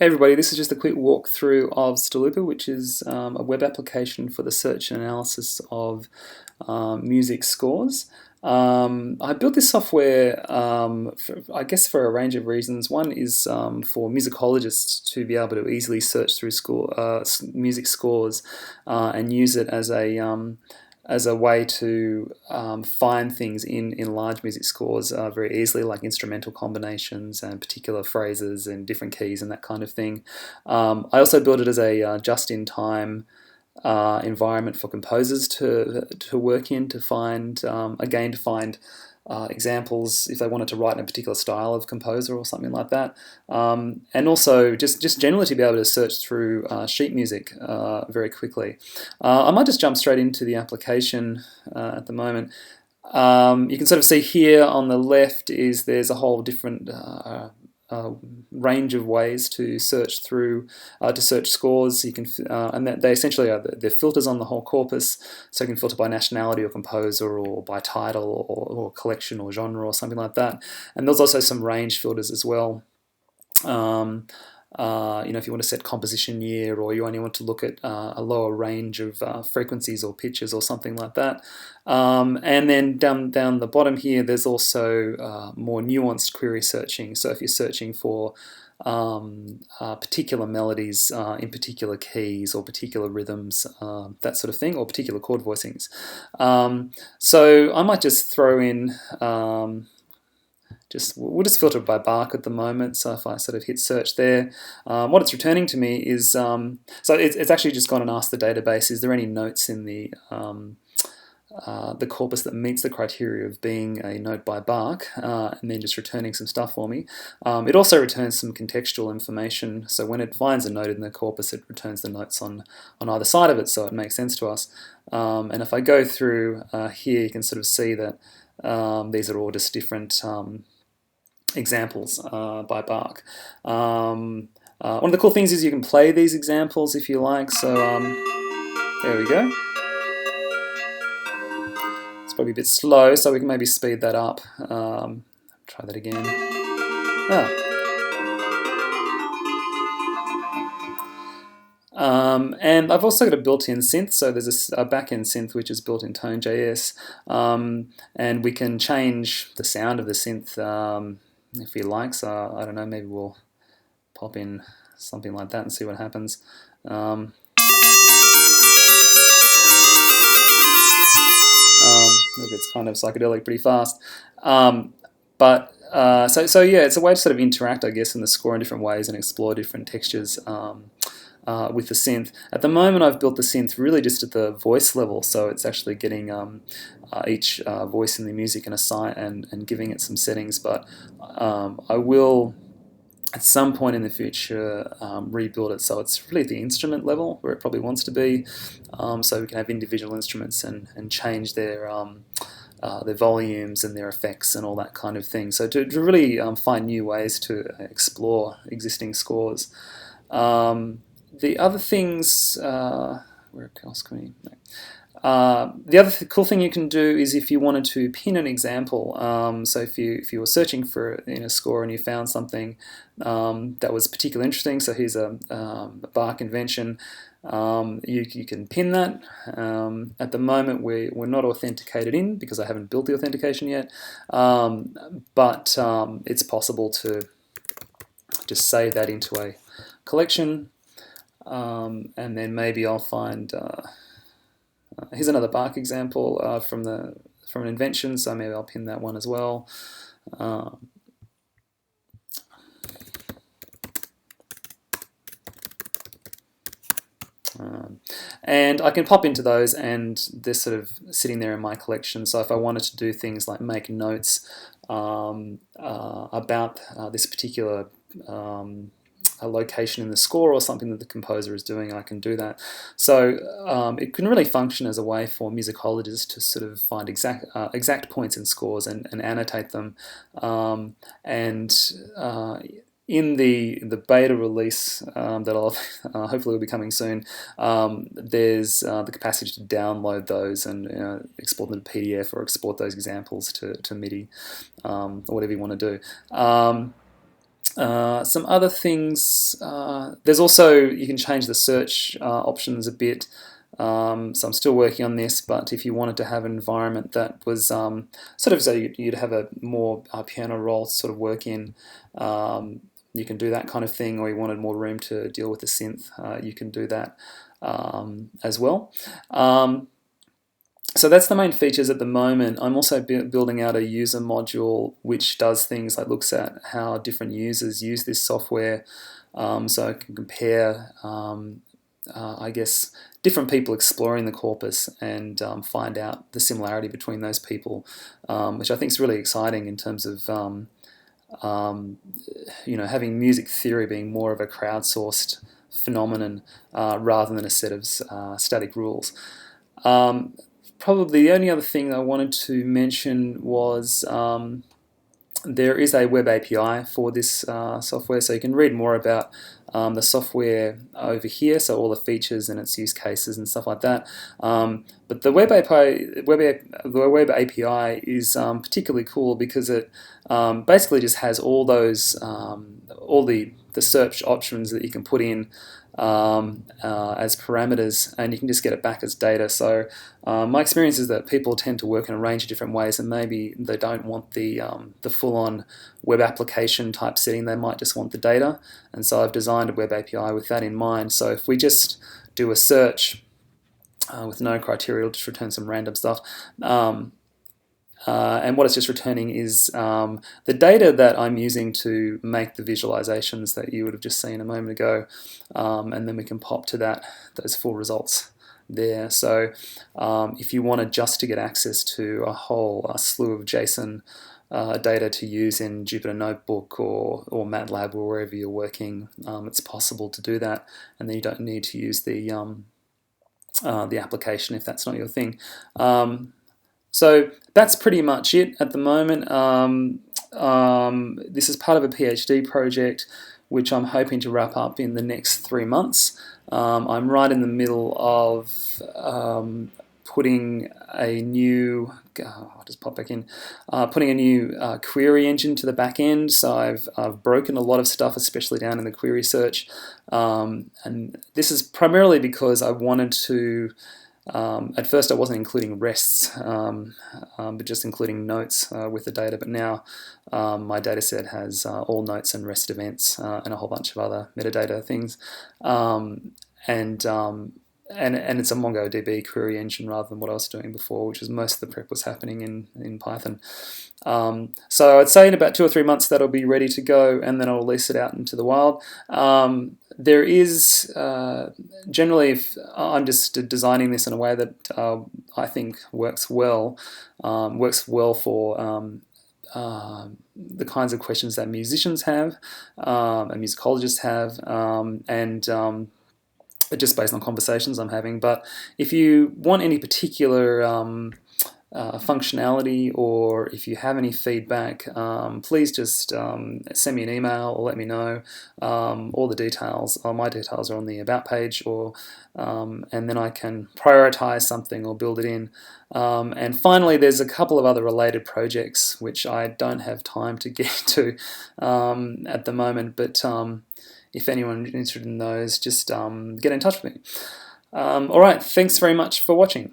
Hey everybody, this is just a quick walkthrough of Stalupa, which is a web application for the search and analysis of music scores. I built this software, I guess, for a range of reasons. One is for musicologists to be able to easily search through music scores and use it as a way to find things in large music scores very easily, like instrumental combinations and particular phrases and different keys and that kind of thing. I also built it as a just-in-time environment for composers to work in, to find, again, to find examples if they wanted to write in a particular style of composer or something like that, and also just generally to be able to search through sheet music very quickly. I might just jump straight into the application at the moment. You can sort of see here on the left there's a whole different range of ways to search through to search scores. You can and they essentially are they're filters on the whole corpus, so you can filter by nationality or composer or by title or collection or genre or something like that. And there's also some range filters as well. If you want to set composition year, or you only want to look at a lower range of frequencies or pitches or something like that. And then down the bottom here, there's also more nuanced query searching. So if you're searching for particular melodies in particular keys or particular rhythms, that sort of thing, or particular chord voicings. So I might just throw in we'll just filter by bark at the moment. So if I sort of hit search there, what it's returning to me is, so it's actually just gone and asked the database, is there any notes in the corpus that meets the criteria of being a note by bark, and then just returning some stuff for me. It also returns some contextual information, so when it finds a note in the corpus, it returns the notes on either side of it, so it makes sense to us. And if I go through here, you can sort of see that these are all just different examples by bark. One of the cool things is you can play these examples if you like, so there we go. It's probably a bit slow, so we can maybe speed that up. Try that again. And I've also got a built-in synth, so there's a back-end synth which is built in Tone.js, and we can change the sound of the synth if you like. So I don't know, maybe we'll pop in something like that and see what happens. Look, it's kind of psychedelic pretty fast. So yeah, it's a way to sort of interact, I guess, in the score in different ways and explore different textures with the synth. At the moment, I've built the synth really just at the voice level, so it's actually getting each voice in the music and giving it some settings. But I will, at some point in the future, rebuild it so it's really at the instrument level where it probably wants to be, so we can have individual instruments and change their volumes and their effects and all that kind of thing. So to really find new ways to explore existing scores. The other things, where else can we? No. The other cool thing you can do is if you wanted to pin an example. So if you were searching for in a score and you found something that was particularly interesting, so here's a bark invention, you can pin that. At the moment we're not authenticated in because I haven't built the authentication yet, but it's possible to just save that into a collection, and then maybe I'll find here's another bark example from an invention, so maybe I'll pin that one as well. And I can pop into those and they're sort of sitting there in my collection. So if I wanted to do things like make notes about this particular a location in the score or something that the composer is doing, I can do that. So it can really function as a way for musicologists to sort of find exact points in scores and annotate them. In the beta release that I'll hopefully will be coming soon, there's the capacity to download those and export them to PDF or export those examples to MIDI or whatever you want to do. Some other things, there's also, you can change the search options a bit. So I'm still working on this, but if you wanted to have an environment that was sort of so you'd have a more piano roll sort of work in, you can do that kind of thing, or you wanted more room to deal with the synth, you can do that as well. So that's the main features at the moment. I'm also building out a user module which does things like looks at how different users use this software, so I can compare, I guess, different people exploring the corpus and find out the similarity between those people, which I think is really exciting in terms of having music theory being more of a crowdsourced phenomenon rather than a set of static rules. Probably the only other thing I wanted to mention was there is a web API for this software, so you can read more about the software over here, so all the features and its use cases and stuff like that. But the web API is particularly cool because it basically just has all those all the search options that you can put in as parameters, and you can just get it back as data. So my experience is that people tend to work in a range of different ways, and maybe they don't want the full-on web application type setting. They might just want the data, and so I've designed a web API with that in mind. So if we just do a search with no criteria, it'll just return some random stuff. And what it's just returning is the data that I'm using to make the visualizations that you would have just seen a moment ago, and then we can pop to those full results there. So if you wanted just to get access to a whole slew of JSON data to use in Jupyter Notebook or MATLAB or wherever you're working, it's possible to do that, and then you don't need to use the application if that's not your thing. So that's pretty much it at the moment. This is part of a PhD project which I'm hoping to wrap up in the next 3 months. I'm right in the middle of putting a new, I'll just pop back in, putting a new query engine to the back end. So I've broken a lot of stuff, especially down in the query search. And this is primarily because I wanted to, at first I wasn't including rests, but just including notes with the data, but now my data set has all notes and REST events and a whole bunch of other metadata things. And it's a MongoDB query engine rather than what I was doing before, which is most of the prep was happening in Python. So I'd say in about 2 or 3 months that'll be ready to go, and then I'll release it out into the wild. There is generally, if I'm just designing this in a way that I think works well for the kinds of questions that musicians have and musicologists have, and just based on conversations I'm having. But if you want any particular functionality, or if you have any feedback, please just send me an email or let me know. All the details, my details are on the About page, and then I can prioritize something or build it in. And finally, there's a couple of other related projects which I don't have time to get to at the moment, but if anyone's interested in those, just get in touch with me. All right, thanks very much for watching.